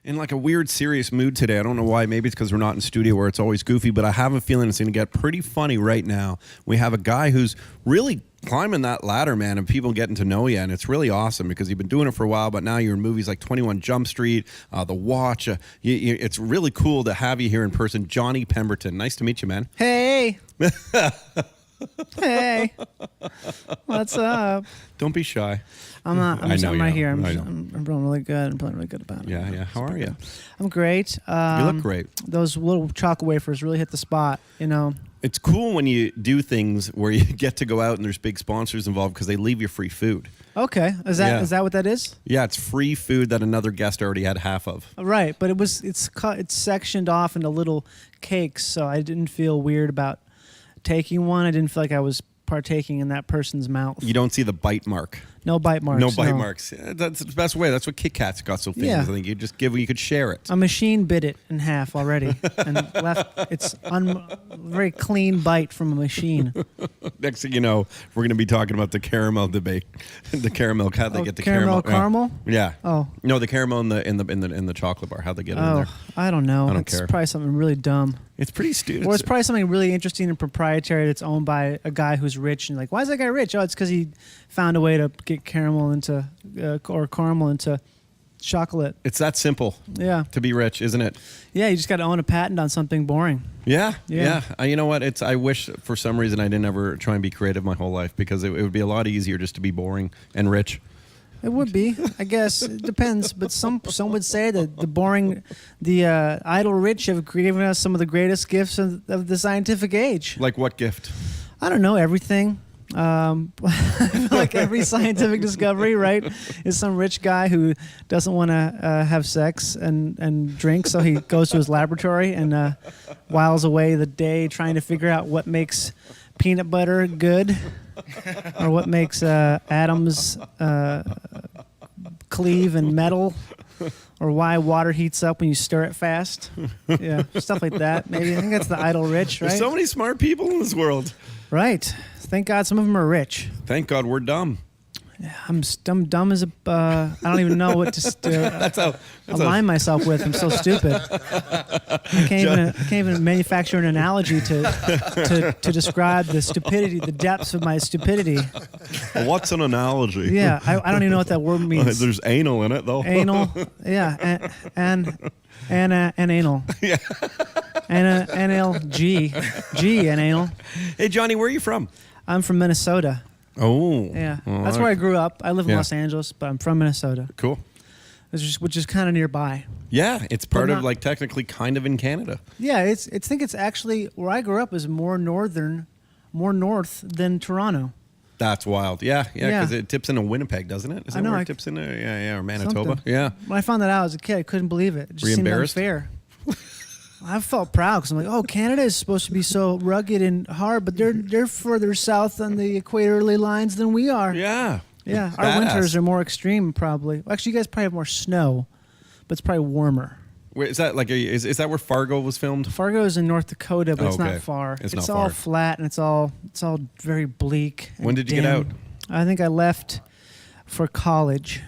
in like a weird serious mood today. I don't know why. Maybe it's because we're not in studio where it's always goofy, but I have a feeling it's going to get pretty funny right now. We have a guy who's really climbing that ladder, man, and people getting to know you, and it's really awesome because you've been doing it for a while, but now you're in movies like 21 Jump Street, The Watch. It's really cool to have you here in person. Johnny Pemberton. Nice to meet you, man. Hey. Hey, what's up? Don't be shy. I'm not. I'm right here. I'm feeling really good. I'm feeling really good about it. Yeah. How are you? I'm great. You look great. Those little chocolate wafers really hit the spot. You know. It's cool when you do things where you get to go out and there's big sponsors involved because they leave you free food. Okay, is that what that is? Yeah, it's free food that another guest already had half of. Right, but it's sectioned off into little cakes, so I didn't feel weird about taking one. I didn't feel like I was partaking in that person's mouth. You don't see the bite mark. No bite marks. No bite marks. That's the best way. That's what Kit Kats got so famous. Yeah. I think you just you could share it. A machine bit it in half already and left its very clean bite from a machine. Next thing you know, we're going to be talking about the caramel debate. The caramel. How they get the caramel? Yeah. Oh. No, the caramel in the chocolate bar. How they get it in there? I don't know. I don't care. It's probably something really dumb. It's pretty stupid. Or it's probably something really interesting and proprietary that's owned by a guy who's rich. And like, why is that guy rich? Oh, it's because he found a way to get caramel into chocolate. It's that simple. Yeah. To be rich, isn't it? Yeah, you just got to own a patent on something boring. Yeah. You know what? I wish for some reason I didn't ever try and be creative my whole life because it would be a lot easier just to be boring and rich. It would be, I guess. It depends, but some would say that the idle rich have given us some of the greatest gifts of the scientific age. Like what gift? I don't know, everything. I feel like every scientific discovery, right, is some rich guy who doesn't want to have sex and drink, so he goes to his laboratory and whiles away the day trying to figure out what makes peanut butter good. Or what makes atoms cleave in metal, or why water heats up when you stir it fast. Yeah, stuff like that. Maybe I think that's the idle rich, right? There's so many smart people in this world. Right. Thank God some of them are rich. Thank God we're dumb. I'm dumb as a. I don't even know what to align myself with. I'm so stupid. I can't even manufacture an analogy to describe the stupidity, the depths of my stupidity. What's an analogy? Yeah, I don't even know what that word means. There's anal in it though. Anal, yeah, and anal. Yeah. And NLG, and anal. Hey Johnny, where are you from? I'm from Minnesota. Oh. Yeah. That's where I grew up. I live in Los Angeles, but I'm from Minnesota. Cool. Which is kind of nearby. Yeah, it's part of like technically kind of in Canada. Yeah, I think it's actually where I grew up is more north than Toronto. That's wild. Yeah, because it tips into Winnipeg, doesn't it? Is that where it tips into? Yeah, or Manitoba. Something. Yeah. When I found that out as a kid, I couldn't believe it. It just seemed unfair. I felt proud because I'm like, oh, Canada is supposed to be so rugged and hard, but they're further south on the equatorial lines than we are. Yeah. Yeah. Our winters are more extreme, probably. Well, actually, you guys probably have more snow, but it's probably warmer. Wait, is that like is that where Fargo was filmed? Fargo is in North Dakota, but it's not far. It's all far. flat and it's all very bleak. When did you get out? I think I left for college.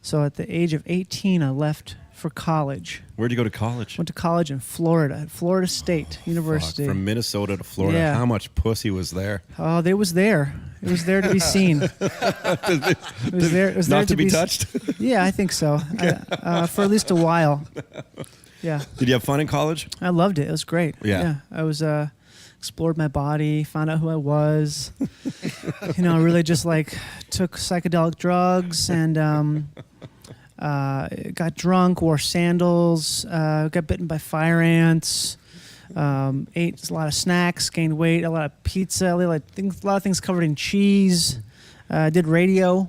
So at the age of 18, I left for college. Where'd you go to college? Went to college in Florida, at Florida State University. From Minnesota to Florida. Yeah. How much pussy was there? Oh, it was there. It was there to be seen. It was there. It was not there to be touched? Yeah, I think so. For at least a while. Yeah. Did you have fun in college? I loved it. It was great. Yeah. I was explored my body, found out who I was. Really just like took psychedelic drugs and got drunk, wore sandals, got bitten by fire ants, ate a lot of snacks, gained weight, a lot of pizza, a lot of things covered in cheese. Did radio.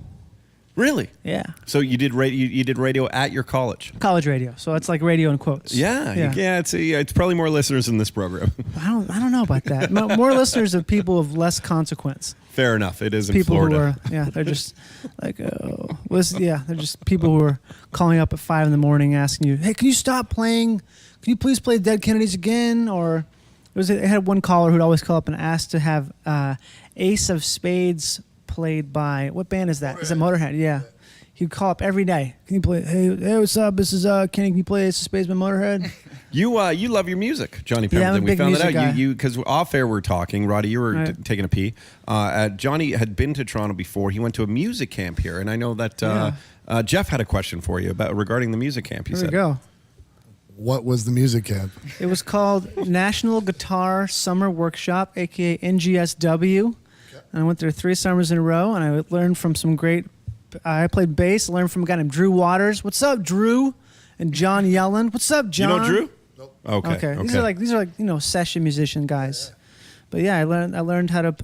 Really? Yeah. So you did radio at your college? College radio. So it's like radio in quotes. Yeah. It's probably more listeners in this program. I don't know about that. More listeners of people of less consequence. Fair enough. It is in people Florida. Who are, they're just like, they're just people who are calling up at 5 a.m. asking you, hey, can you stop playing? Can you please play Dead Kennedys again? Or it had one caller who'd always call up and ask to have Ace of Spades played by, what band is that? Motorhead. Is it Motorhead? Yeah. He'd call up every day. Can you play? Hey, what's up? This is Kenny. Can you play Ace of Spades by Motorhead? You love your music, Johnny Pemberton. Yeah, I'm a we big found that music out. guy. You because off air we're talking. Roddy, you were Right. taking a pee. Johnny had been to Toronto before. He went to a music camp here, and I know that Jeff had a question for you regarding the music camp. There we go. What was the music camp? It was called National Guitar Summer Workshop, aka NGSW. And I went there 3 summers in a row, and I learned from some great. I played bass. Learned from a guy named Drew Waters. What's up, Drew? And John Yellen. What's up, John? You know Drew? Nope. Okay. These are like session musician guys. But yeah, I learned how to.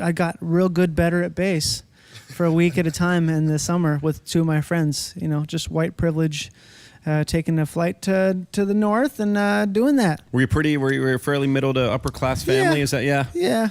I got real good, better at bass for a week at a time in the summer with 2 of my friends. Just white privilege. Taking a flight to the north and doing that. Were you a fairly middle to upper class family? Yeah. Is that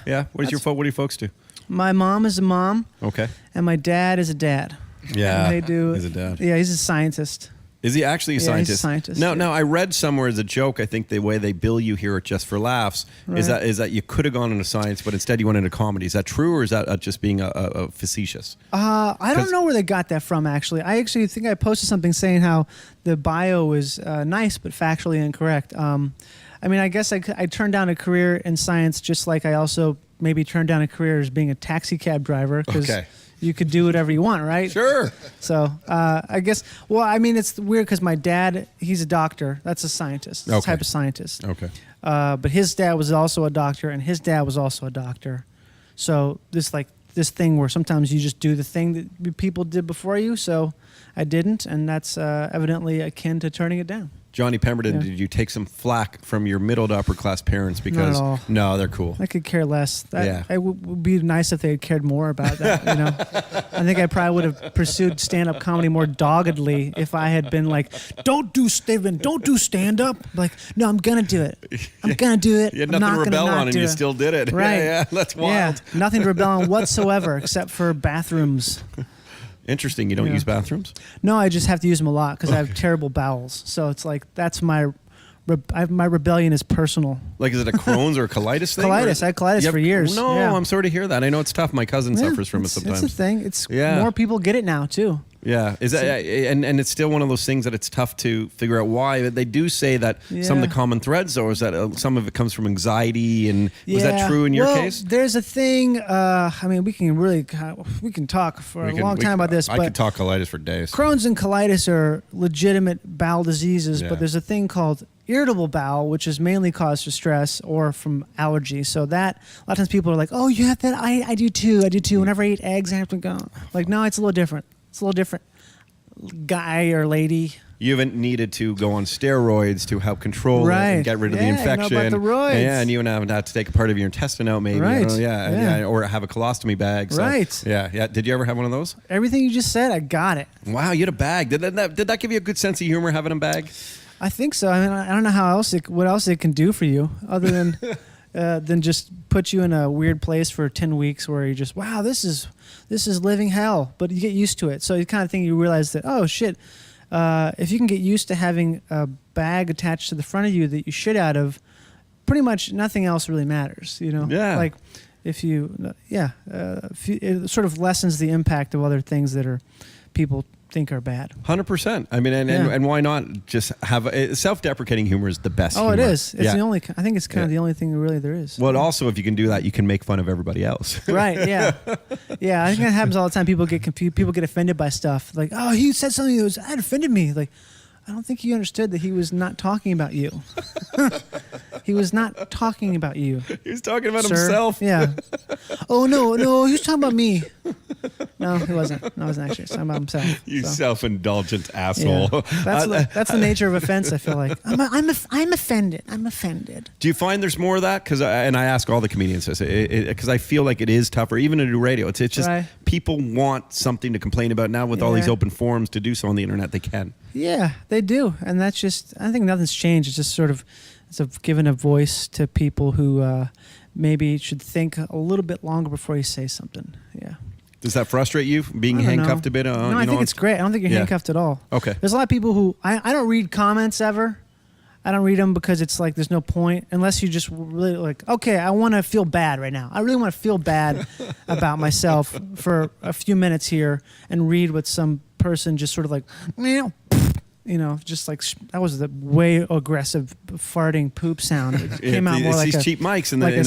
Yeah. What do your folks do? My mom is a mom. Okay. And my dad is a dad. Yeah. And they do. He's a dad. Yeah, he's a scientist. Is he actually a Yeah, scientist? he's a scientist, No, yeah. no. I read somewhere as a joke. I think the way they bill you here at Just for Laughs is Right. that you could have gone into science, but instead you went into comedy. Is that true, or is that just being a facetious? I don't know where they got that from, actually. I actually think I posted something saying how the bio is nice but factually incorrect. I guess I turned down a career in science just like I also maybe turned down a career as being a taxi cab driver because Okay. you could do whatever you want, right? Sure. So I guess, it's weird because my dad, he's a doctor. That's a scientist. Okay. Type of scientist. Okay. But his dad was also a doctor, and his dad was also a doctor. So this thing where sometimes you just do the thing that people did before you. So I didn't, and that's evidently akin to turning it down. Johnny Pemberton, Yeah. did you take some flack from your middle to upper class parents? Because Not at all. No, they're cool. I could care less. Yeah. It would be nice if they had cared more about that. I think I probably would have pursued stand-up comedy more doggedly if I had been like, don't do stand-up. Like, no, I'm gonna do it. I'm gonna do it. You had I'm nothing not to gonna rebel not on, and do you it. still did it. Right. Yeah, that's wild. Yeah, nothing to rebel on whatsoever except for bathrooms. Interesting. You don't Yeah. use bathrooms? No, I just have to use them a lot because I have terrible bowels. So it's like that's my rebellion is personal. Like, is it a Crohn's or a colitis thing? Colitis. I had colitis You have- for years. No, Yeah. I'm sorry to hear that. I know it's tough. My cousin suffers from it sometimes. It's a thing. It's Yeah. more people get it now too. Yeah, is that and it's still one of those things that it's tough to figure out why. But they do say that some of the Yeah. common threads, though, is that some of it comes from anxiety. And was that true in your case? There's a thing. We can talk for a long time about this. I but could talk colitis for days. Crohn's and colitis are legitimate bowel diseases, Yeah. but there's a thing called irritable bowel, which is mainly caused from stress or from allergy. So that a lot of times people are like, "Oh, you have that? I do too. I do too. Whenever I eat eggs, I have to go." Like, no, it's a little different. It's a little different. Guy or lady. You haven't needed to go on steroids to help control it Right. and get rid of the Yeah, I know about infection. the roids. Yeah, and you haven't had to take a part of your intestine out, maybe. Right. Yeah, or have a colostomy bag. So, Right. Yeah. Did you ever have one of those? Everything you just said, I got it. Wow, you had a bag. Did that give you a good sense of humor having a bag? I think so. I mean, I don't know what else it can do for you other than just put you in a weird place for 10 weeks where you're just, wow, this is living hell. But you get used to it. So you kind of think you realize that, oh shit, if you can get used to having a bag attached to the front of you that you shit out of, pretty much nothing else really matters. Yeah. Like it sort of lessens the impact of other things that are people think are bad. 100%. I mean, and why not just have self-deprecating humor is the best. Oh, humor. it is. It's Yeah. the only. I think it's kind of the only thing really there is. Well, also, if you can do that, you can make fun of everybody else. Right. Yeah. Yeah. I think that happens all the time. People get confused. People get offended by stuff. Like, oh, he said something that offended me. Like, I don't think he understood that he was not talking about you. He was not talking about you. He was talking about sir. himself. Yeah. Oh no, he was talking about me. No, he wasn't. No, he wasn't actually talking about himself. You so. self-indulgent asshole. Yeah. That's the nature of offense. I feel like I'm offended. I'm offended. Do you find there's more of that? Because I ask all the comedians this because I feel like it is tougher, even to do radio. It's just Right. people want something to complain about now with all these Yeah. open forums to do so on the internet. They can. Yeah, they do, and that's just. I think nothing's changed. It's just sort of, giving a voice to people who maybe should think a little bit longer before you say something. Yeah. Does that frustrate you, being I don't handcuffed know. a bit? No, I think it's great. I don't think you're Yeah. handcuffed at all. Okay. There's a lot of people who I don't read comments ever. I don't read them because it's like there's no point unless you just really like, okay, I want to feel bad right now. I really want to feel bad about myself for a few minutes here and read what some person just sort of like, just like that was the way aggressive farting poop sound. It came out more like these cheap mics in, like in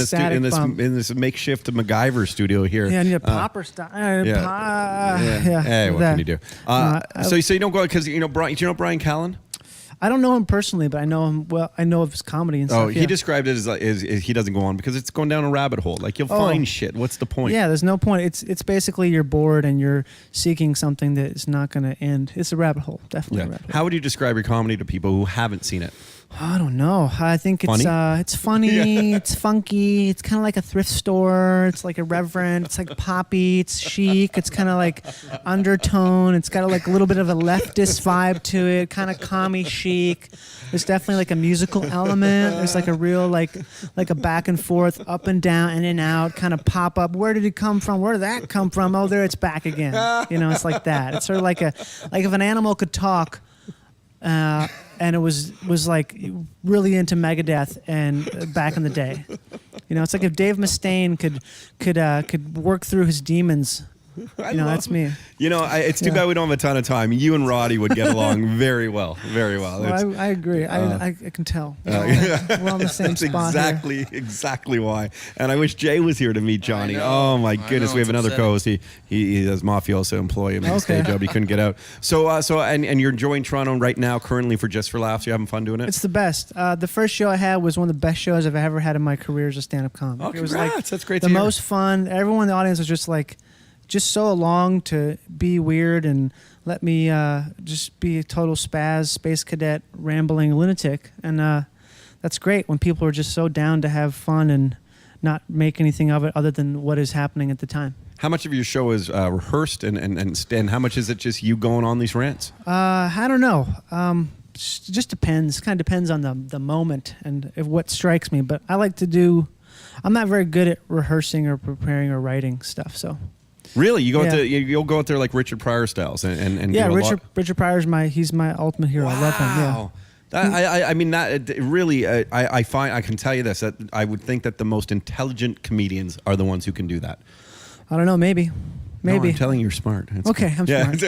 this makeshift MacGyver studio here. Yeah, I need a popper style. Hey, what can you do? So you don't go because Brian. Do you know Brian Callen? I don't know him personally, but I know him well. I know of his comedy and stuff. Oh, he described it as he doesn't go on because it's going down a rabbit hole. Like you'll find shit. What's the point? Yeah, there's no point. It's basically you're bored and you're seeking something that is not going to end. It's a rabbit hole, definitely. A rabbit hole. How would you describe your comedy to people who haven't seen it? I don't know. I think it's funny. It's funky. It's kind of like a thrift store. It's like irreverent. It's like poppy. It's chic. It's kind of like undertone. It's got like a little bit of a leftist vibe to it. Kind of commie chic. There's definitely like a musical element. There's like a real like a back and forth, up and down, in and out, kind of pop up. Where did it come from? Where did that come from? Oh, there it's back again. It's like that. It's sort of like if an animal could talk. And it was like really into Megadeth and back in the day, it's like if Dave Mustaine could work through his demons. That's me. It's too bad we don't have a ton of time. You and Roddy would get along very well, very well. Well, I agree. I can tell. We're on the same spot. That's exactly why. And I wish Jay was here to meet Johnny. Oh my goodness, we have another co-host. He has mafioso employee him in his day job. He couldn't get out. So and you're enjoying Toronto right now currently for Just for Laughs. You having fun doing it? It's the best. The first show I had was one of the best shows I've ever had in my career as a stand-up comic. Oh, it was like that's great. The most fun. Everyone in the audience was just so along to be weird and let me just be a total space cadet, rambling lunatic. And that's great when people are just so down to have fun and not make anything of it other than what is happening at the time. How much of your show is rehearsed and how much is it just you going on these rants? I don't know. Just depends. Kind of depends on the moment and what strikes me. But I like to do... I'm not very good at rehearsing or preparing or writing stuff, so... Really, you go out there, you'll go out there like Richard Pryor styles and yeah, do Richard Pryor's he's my ultimate hero. Wow. I love him. Yeah. I mean that really I find I can tell you this that I would think that the most intelligent comedians are the ones who can do that. I don't know, maybe. No, I'm telling you, you're smart. Okay, I'm smart.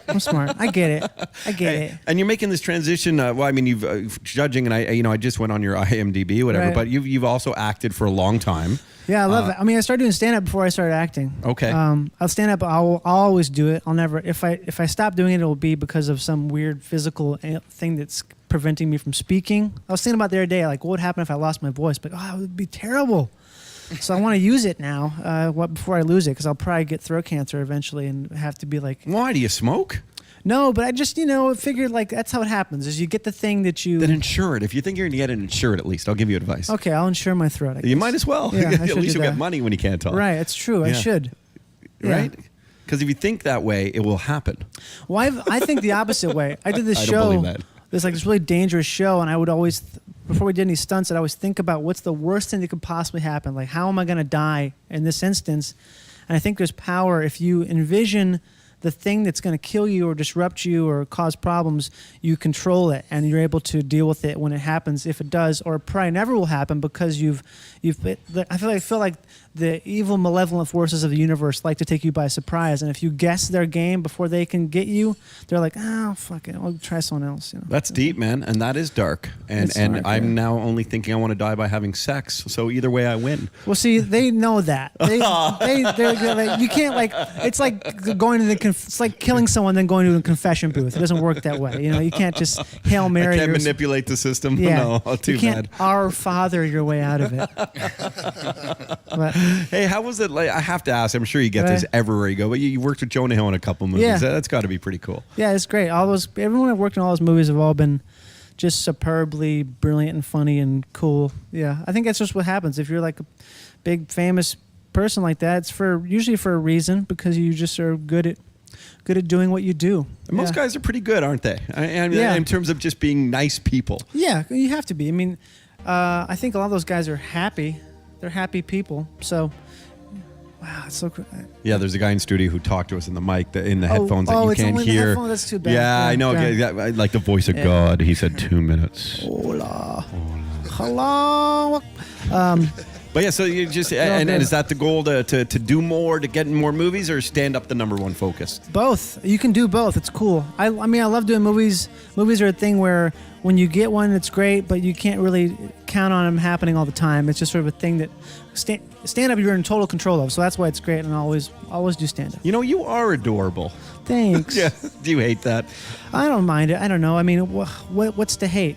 I'm smart. I get it. And you're making this transition. You've judging, and I just went on your IMDb, whatever. Right. But you've also acted for a long time. Yeah, I love it. I started doing stand up before I started acting. Okay. I'll stand up. I'll always do it. I'll never. If I stop doing it, it will be because of some weird physical thing that's preventing me from speaking. I was thinking about the other day, like, what would happen if I lost my voice? But it would be terrible. So I want to use it now before I lose it, because I'll probably get throat cancer eventually and have to be like... Why? Do you smoke? No, but I just, figured like that's how it happens, is you get the thing that you... Then insure it. If you think you're going to get it insured, at least. I'll give you advice. Okay, I'll insure my throat, I guess. You might as well. Yeah, at least you'll get money when you can't talk. Right, it's true. Yeah. I should. Right? Because if you think that way, it will happen. Well, I think the opposite way. I did this I show... don't believe that. There's like this really dangerous show, and I would always, before we did any stunts, I'd always think about what's the worst thing that could possibly happen. Like, how am I going to die in this instance? And I think there's power if you envision the thing that's going to kill you or disrupt you or cause problems, you control it, and you're able to deal with it when it happens, if it does, or it probably never will happen because I feel like the evil, malevolent forces of the universe like to take you by surprise, and if you guess their game before they can get you, they're like, oh, fuck it, I'll try someone else. That's deep, man, and that is dark. And dark, I'm now only thinking I want to die by having sex, so either way I win. Well, see, they know that. They're like, you can't, like, it's like going to it's like killing someone then going to a confession booth. It doesn't work that way. You can't just Hail Mary. I can't manipulate the system. Yeah. No, too you can't bad. Our Father your way out of it. But, hey, how was it? Like, I have to ask. I'm sure you get this everywhere you go. But you worked with Jonah Hill in a couple movies. Yeah. That's got to be pretty cool. Yeah, it's great. Everyone I've worked in all those movies have all been just superbly brilliant and funny and cool. Yeah, I think that's just what happens if you're like a big famous person like that. It's usually for a reason, because you just are good at doing what you do. And most guys are pretty good, aren't they? In terms of just being nice people. Yeah, you have to be. I think a lot of those guys are happy. They're happy people. So Wow, it's so cool. Yeah, there's a guy in studio who talked to us in the mic, in the headphones that you it's can't only the hear. headphones, that's too bad. Yeah, I know. Yeah. Like the voice of God. He said 2 minutes. Hola. Hello. But yeah, so you just and is that the goal to do more, to get in more movies, or stand up the number one focus? Both. You can do both. It's cool. I mean, I love doing movies. Movies are a thing where when you get one, it's great, but you can't really count on them happening all the time. It's just sort of a thing that stand up you're in total control of. So that's why it's great, and I always do stand up. You know, you are adorable. Thanks. Yeah. Do you hate that? I don't mind it. I don't know. I mean, what's to hate?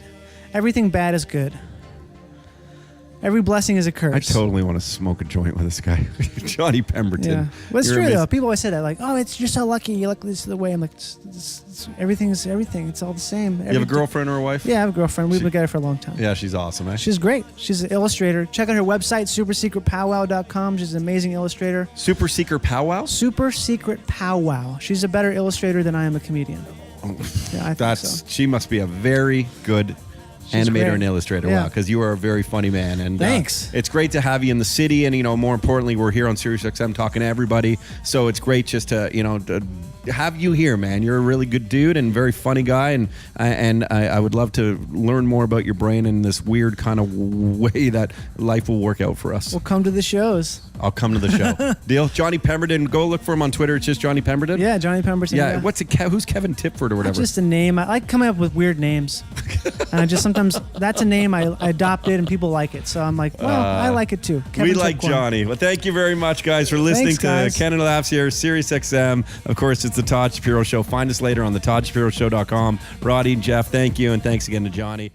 Everything bad is good. Every blessing is a curse. I totally want to smoke a joint with this guy, Johnny Pemberton. Yeah, well, it's You're true amazing. though. People always say that, like, "Oh, you're so lucky. You look this the way." I'm like, everything's everything. It's all the same. You have a girlfriend or a wife? Yeah, I have a girlfriend. We've been together for a long time. Yeah, she's awesome, eh? She's great. She's an illustrator. Check out her website, supersecretpowwow.com. She's an amazing illustrator. Super Secret Powwow? Super Secret Powwow. She's a better illustrator than I am a comedian. Yeah, I think so. She must be a very good animator great. and illustrator. Yeah. Wow, because you are a very funny man. And Thanks. It's great to have you in the city, and more importantly, we're here on SiriusXM talking to everybody. So it's great just to to have you here, man. You're a really good dude and very funny guy, and I would love to learn more about your brain in this weird kind of way that life will work out for us. We'll come to the shows. I'll come to the show. Deal? Johnny Pemberton. Go look for him on Twitter. It's just Johnny Pemberton. Yeah, Johnny Pemberton. Yeah. What's it? Who's Kevin Tipford or whatever? Just a name. I like coming up with weird names. And I just sometimes, that's a name I adopted and people like it. So I'm like, well, I like it too. Kevin We like Tipcorn. Johnny. Well, thank you very much, guys, for listening Thanks, guys. to Canada Laughs here, SiriusXM. Of course, it's the Todd Shapiro Show. Find us later on the ToddShapiroShow.com. Roddy and Jeff, thank you, and thanks again to Johnny.